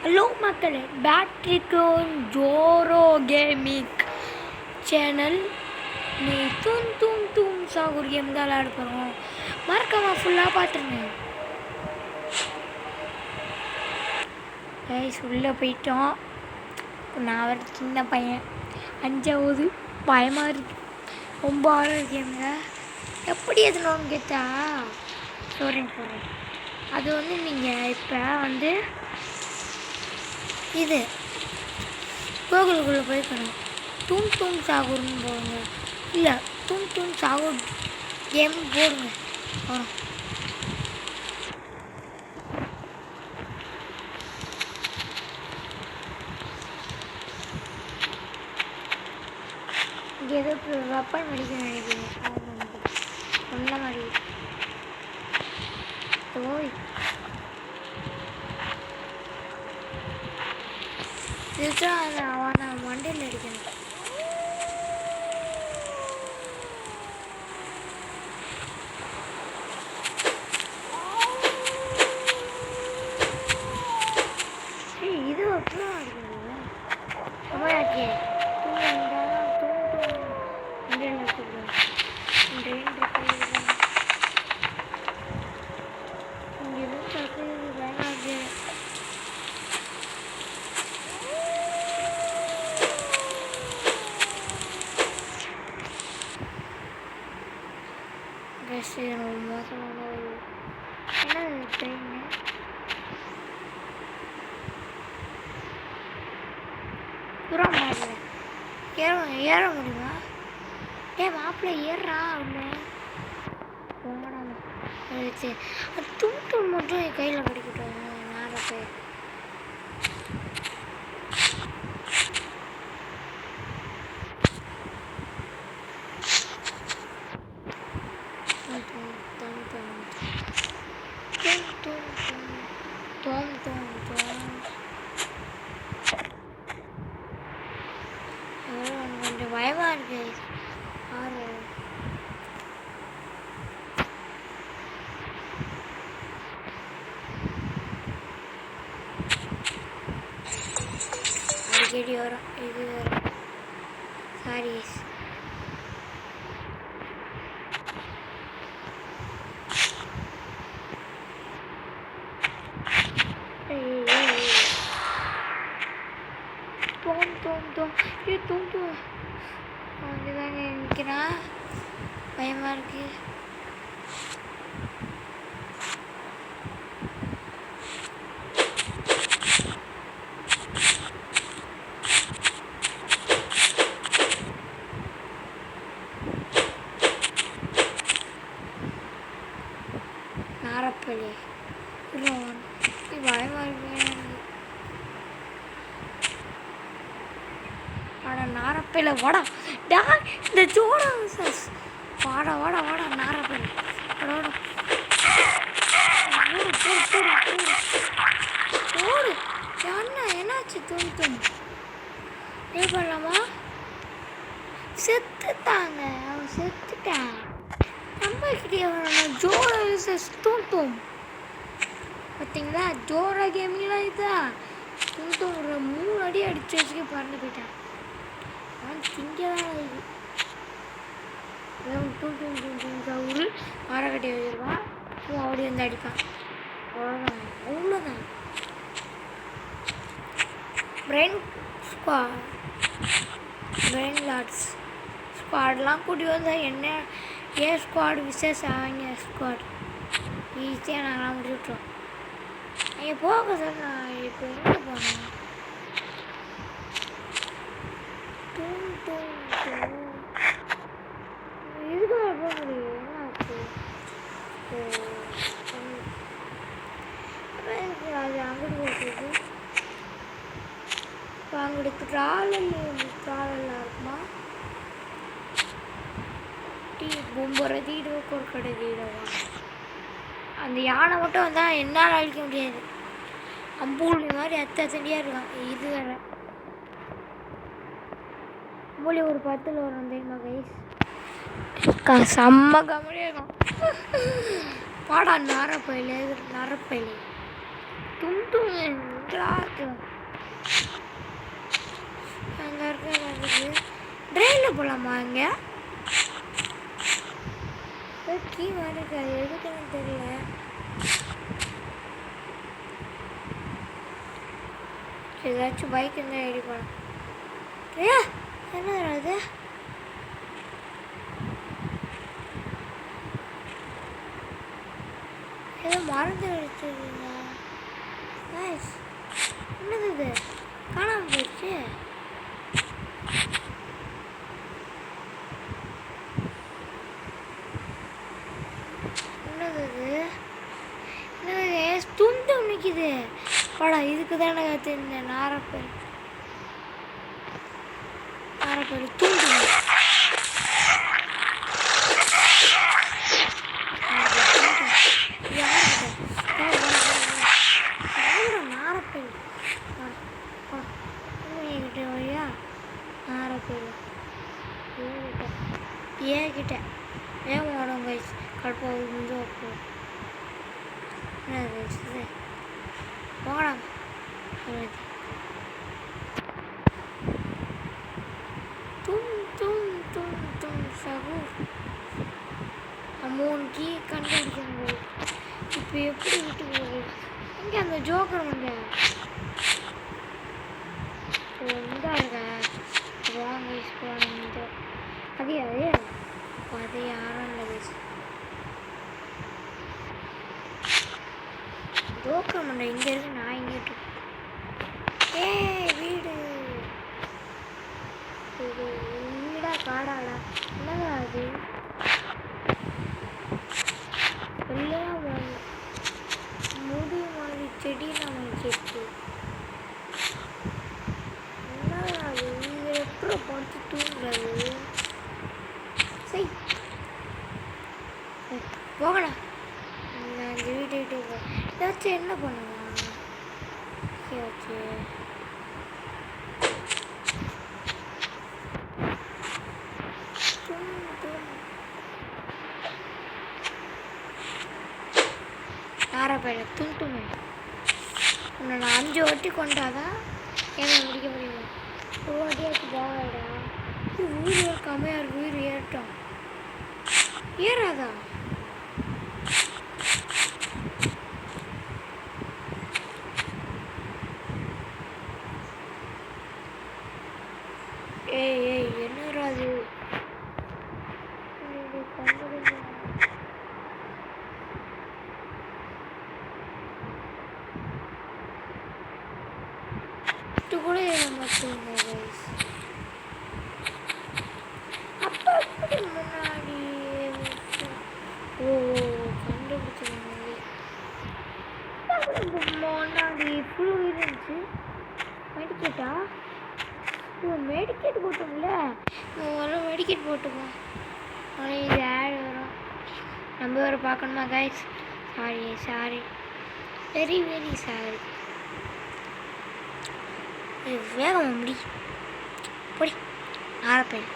Hello மக்களே, பேட்ரிக்கும் ஜோரோ gaming channel நீ தூம் தூம் தூம் சாகுர் game தான் விளையாட போகிறோம். மறக்காம ஃபுல்லாக பார்த்துருங்க. உள்ளே போயிட்டோம். நான் ஒரு சின்ன பையன், 5வது, பயமாக இருக்கு. ரொம்ப ஆர்வம் கேமுங்க. எப்படி எதுனோன்னு கேட்டா சொல்கிறேன். அது நீங்கள் இப்போ இது கோகுலுக்குள்ளே போய்க்கணும். தூம் தூம் சாகுர்னு போடுங்க, இல்லை தூம் தூம் சாகுர் கேம் போடுங்க. இங்கே ஏதோ வெப்பன் மடிக்க நினைக்கிறேன். சொன்ன மாதிரி ஓய் இதுதான் அதை அவனை மண்டையில் அடிக்கணும். இது அப்படிலாம் அடிக்கணும். அம்மாக்கே மோசமான என்ன ட்ரெயின் தூரம் ஏற முடியுமா? மாப்பிள்ளை ஏறுறா அப்படின்னு சரி. அது துண்டு மட்டும் என் கையில் கடிக்கிட்டோம். நாரப்பே கொஞ்சம் பயமா இருக்கு. அடிக்கடி வரும் இது வரும். சாரி அங்கேதாங்க நிற்கிறான். பயமாக இருக்கு. நாரப்பள்ளி பயமாக இருக்கு. நாரப்பையில வாடா டா இந்த ஜோடா வாடா வாடா வாடா நாரப்பையில வாடா ஓடு அண்ணா. என்னாச்சு? தூம் தூம் என்ன பண்ணலாமா? செத்துட்டாங்க. அவன் செத்துட்டான். நம்ம கிட்டே ஜோரா தூம் தூம் பார்த்தீங்களா? ஜோரா கேமிங்லாம் இதுதான். தூம் தூம் 3 அடி அடிச்சு வச்சுக்க பறந்து போயிட்டான். திங்கதான் இது ஒரு மரக்கட்டி வச்சிருக்கான். அப்படி அடிப்பான். அவ்வளோதான் அவ்வளோதான். பிரெயின் லாட்ஸ் ஸ்குவாட்லாம் கூட்டி வந்தால் என்ன ஏன் ஸ்குவாட் விசேஷ அவங்க ஸ்குவாட் ஈஸியாக நாங்களாம் முடிச்சு விட்ருவோம். நீங்கள் போக சார். நான் இப்போ எங்கே போனேன்? இதுக்கு போக முடியும். என்னாச்சு? அது அங்கிட்டு போகிறது. இப்போ அங்கிட்டு ட்ராவல்லாம் இருக்குமா? பொம்பரை தீடுவா கொற்கடை தீடவா. அந்த யானை மட்டும் வந்தால் என்னால் அழிக்க முடியாது. அம்பூலி மாதிரி அத்தடியாக இருக்கான். இது வேற அம்பூலி ஒரு 10ல் வரும் தெரியுமா கைஸ்? செம்ம கம்மியாக இருக்கும். பாடா நாரப்பயிலே தும் தும் அங்கே இருக்க ட்ரெயினில் போகலாமா இங்கே கீ மாதிரி அது எதுக்குன்னு தெரியல. ஏதாச்சும் பைக் இருந்தால் ரெடி பண்ணலாம். ஏ என்ன அது ஏதோ மறந்து எடுத்துருந்தா என்னது இது காணாமல் போயிடுச்சு. என்னது இது என்னது துண்டு நிற்கிது படா. இதுக்கு தானே கற்றுருந்தேன். நாரப்பேர் துண்டு நாரப்பேர் என்கிட்ட வழியா நாரப்பேர் ஏன்கிட்ட ஏன் ஓடும் கைஸ் கடுப்பா முடிஞ்சு வைப்போம். என்னது போகடா சகூர் அமௌண்ட்கி கண்டுபிடிக்கணும். இப்போ எப்படி விட்டு போகுது இங்கே அந்த ஜோக்கர் வந்து இந்தா இருக்க வாங்க போன அதே அதே அது யாரும் இல்லை. ஜோக்கர் மண்டை இங்கே இருக்கு. நான் இங்கே வீடு இது வீடா காடாடா என்னடா அது வெள்ளையா முடி மாதிரி செடி நம்ம செட்டு என்னடா அது இங்கே எப்படி பார்த்து தூங்குறது. சரி போகடா நான் இந்த வீட்டை விட்டு ஏதாச்சும் என்ன பண்ணுவான் ஏதாச்சும் நாரப்பேட துண்டுமே உன்னை நான் 5 வாட்டி கொண்டாதான் என்ன முடிக்க முடியும். ஒரு வாட்டியாச்சு போகடா. உயிர் கம்மியாக இருக்கு. உயிர் ஏறட்டும். ஏறாதா ஏய் ஏய் என்னடா அது கூட ஏமாத்துங்க கைஸ். அப்போ அப்படி முன்னாடி ஓ கண்டுபிடிச்சிருந்தாங்க. முன்னாடி ஃபுல் இருந்துச்சு. மெடிக்கேட்டா மெடிக்கேட் போட்டோம்ல ஒரு மெடிக்கேட் போட்டுப்போம். ஆனால் இது ஆட் வரும். நம்ம வேறு பார்க்கணுமா guys. Sorry very very sorry. வேகம் முடி போடி நாரப்பேன்.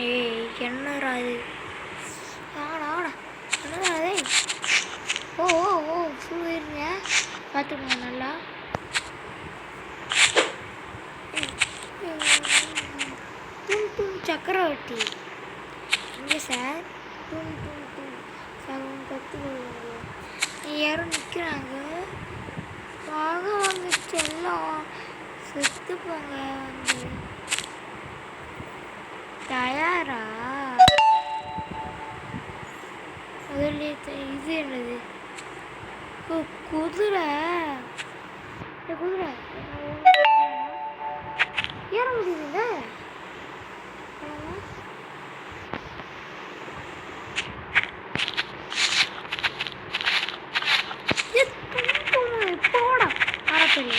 ஏய் என்னடா இது ஆடா ஆடா என்னடா அதே ஓ ஓ ஓ சொல்லிருங்க பார்த்துக்கோங்க நல்லா. சக்கரவர்த்தி இங்கே சார் சகம் கற்றுக்கொள்ளுங்க. யாரும் நிற்கிறாங்க. வாங்க வந்துச்சு எல்லாம் செத்து போங்க. வந்து தயாரா முதல்ல இது என்னது குதிரை குதிரை ஏற முடியுதுங்க. போடா ஆரப்படி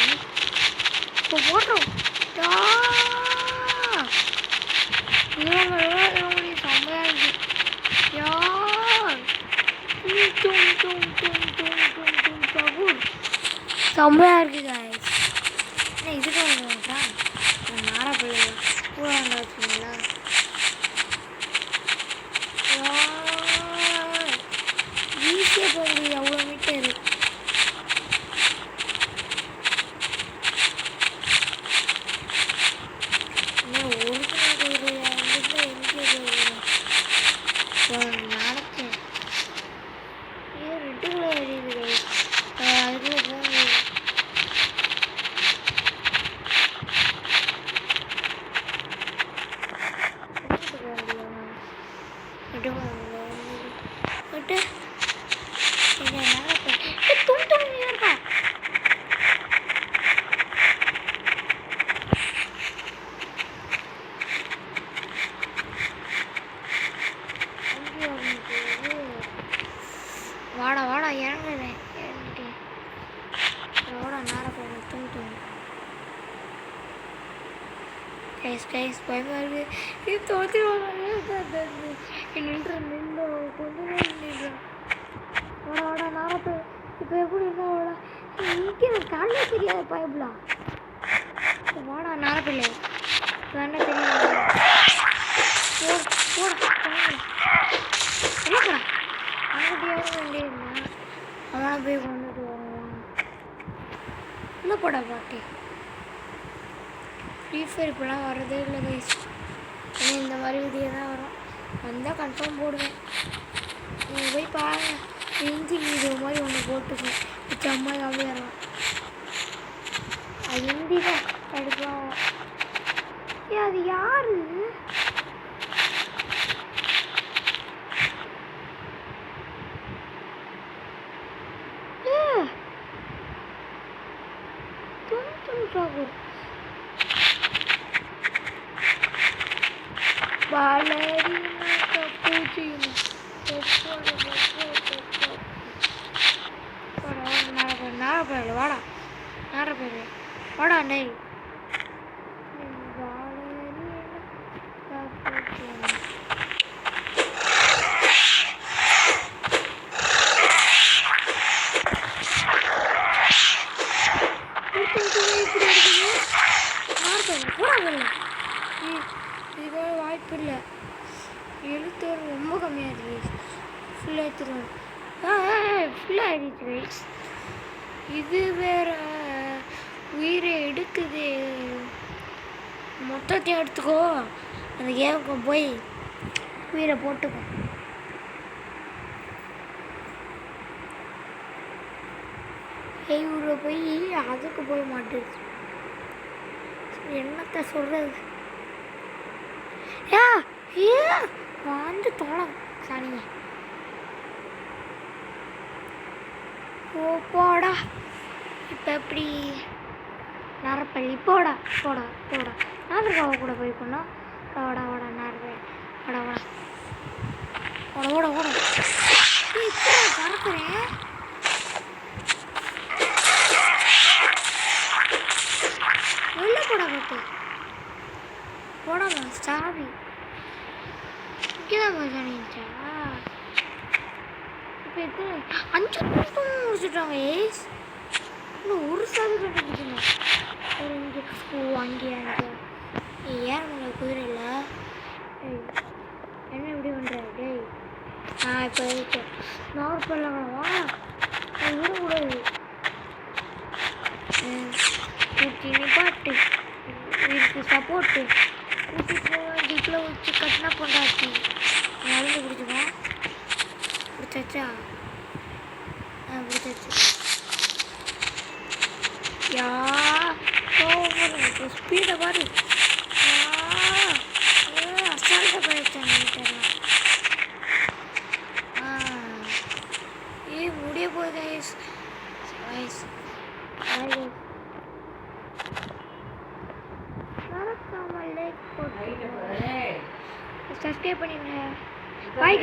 இப்போ போட்டோம். செம்மையா இருக்கு. செம்மையா இருக்கு காய்ஸ். என்ன இதுக்கு வந்துட்டா நாரப்பள்ளி கூட வந்து வச்சுங்களா. ஈஸியாக போக முடியுது. அவ்வளோ மீட்டர் நாரப்பழம் தூங்கு கைஸ் பயமாக இருக்குது. இது தோற்றிடுவாங்க நின்று கொஞ்சம் நின்றுடும். வாடா நாரப்பழம் இப்போ எப்படி இருந்தா நிற்கிற கண்ணே தெரியாது பயப்படலாம். வாடா நாரப்பள்ளி கண்ணே தெரியாது. என்னப்பா அங்கிட்டியாவது வேண்டியிருந்தேன். அவனை போய் கொண்டுட்டு வருவான். இல்லை போடா பாட்டி. ஃப்ரீ ஃபயர் இப்போலாம் வரதே இல்லை கைஸ். ஆனால் இந்த மாதிரி வீடியோ தான் வரும். வந்தால் கன்ஃபார்ம் போடுவேன். நீங்கள் போய் பாருங்கள். ஹிந்தி வீடியோ மாதிரி ஒன்று போட்டுக்கணும். செம்ம காமியாரலாம். அது ஹிந்தி தான் எடுக்கலாம். அது யாரு நாரப்பயல் வாடா நாரப்பயல் வாடா நெய் இது வாய்ப்பு இல்லை. எழுத்து ரொம்ப கம்மியாக இருக்குது. ஃபுல்லாக எடுத்துருவோம். ஃபுல்லாக ஆகிடுச்சு ரைஸ். இது வேற உயிரை எடுக்குது. மொத்தத்தையும் எடுத்துக்கோ. அந்த கேமுக்கு போய் உயிரை போட்டுக்கோ. ஊரில் போய் அதுக்கு போய் மாட்டுது. என்னத்தை சொல்கிறது? வந்து தோலம் சாணிங்க. ஓ போடா. இப்போ எப்படி நாரப்பள்ளி போடா போடா போடா. நாகர்காவை கூட போய் பண்ணோம். வாடா வாடா நாகர்காய் வாடா வாடா வாடா ஓட ஓட பறக்கிறேன். வெளில போடா பட்டு போடாமா சாவி இங்கேதான் சாணிச்சா. இப்போ எத்தனை 5 நிமிஷம் முடிச்சுட்டாங்க. இன்னும் ஒரு சாவி கண்டுபிடிக்கணும். ஒரு இங்கே அங்கேயா ஏன் உங்களுக்கு குதிரை இல்லை? என்ன இப்படி பண்ணுற டேய்? இப்போ இருக்கேன் நார்பல்லாமா விடக்கூடாது. ஊற்றி நிப்பாட்டு இதுக்கு சப்போர்ட்டு ஊற்றி போவேன். ஜிப்பில் வச்சு கட்டினா பொண்டாச்சு நடந்து பிடிச்சிக்கோம். பிடிச்சாச்சா? பிடிச்சாச்சு. யா ஸ்பீடை பாரு. அசால்ட்டாக போயிடுச்சேன் வீட்டெல்லாம். முடிய போகுது மறக்காமல் லைக் போட்டு சப்ஸ்கிரைப் பண்ணிடுங்க. பாய்.